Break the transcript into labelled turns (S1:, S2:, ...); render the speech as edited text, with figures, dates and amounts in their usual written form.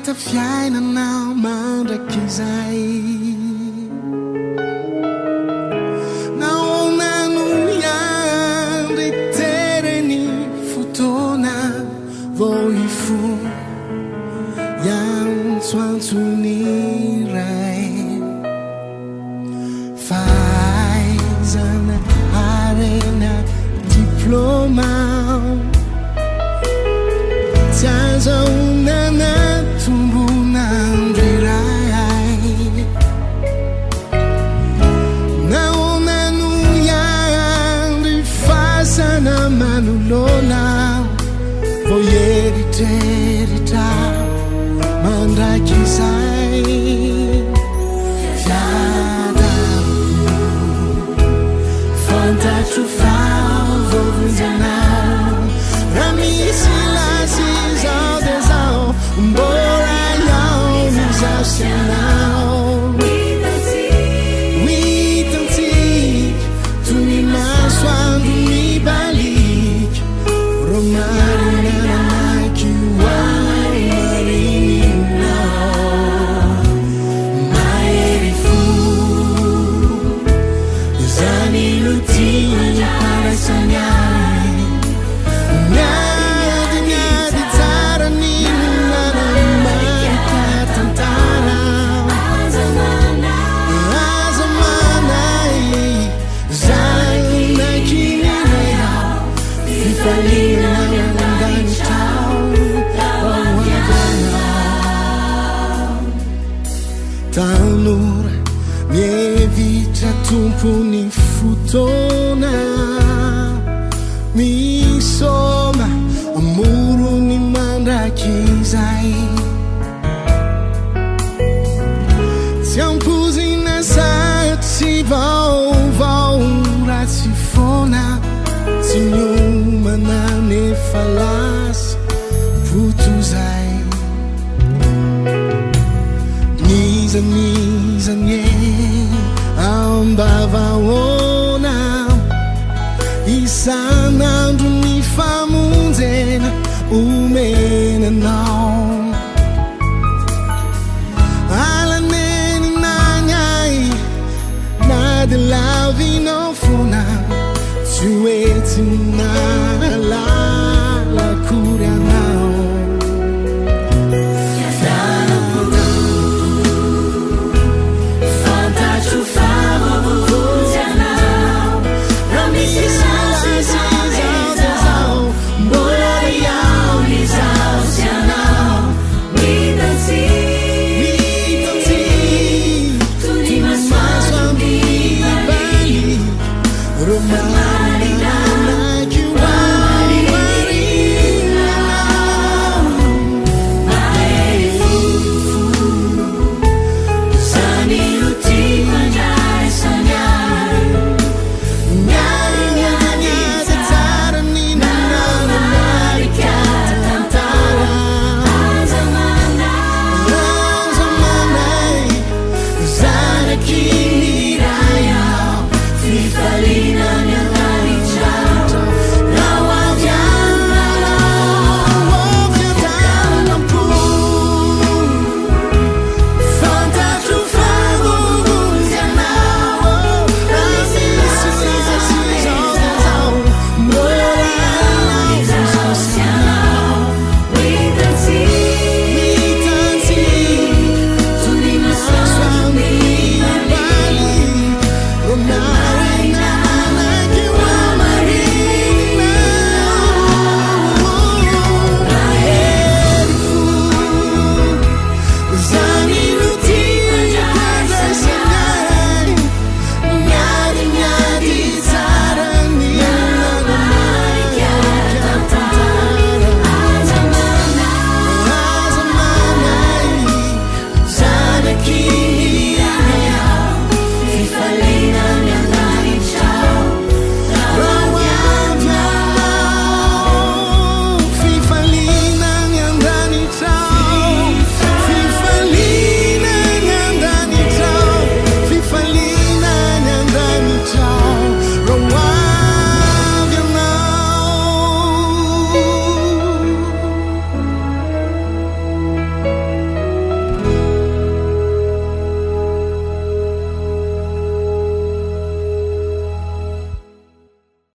S1: mahita fiainana mandrakizay nahoana no iandry tereny fotoana vao ifo iantsoantsony ray fahaizana harena diplôma tsy azahoana tombonandro iray nahoana no iandry fasana manolona vao eritreritra mandrakizay fiadako fantatro fahovonjanao raha misy lasy zao de zao mbora iao mizaho sianao hitantsika toy ny masoandro mibaliky ro marinananaky tanora mievitra tompony fotoana misoma amorony mandrakizay tsy ampozina satsy vaovao ratsy foana tsy miomana nefa lasy votozay nizanye ambavaona isanandro ny famonjena omenanao alaneny nanyay na de lavinao foana tsy oetsy nalalakory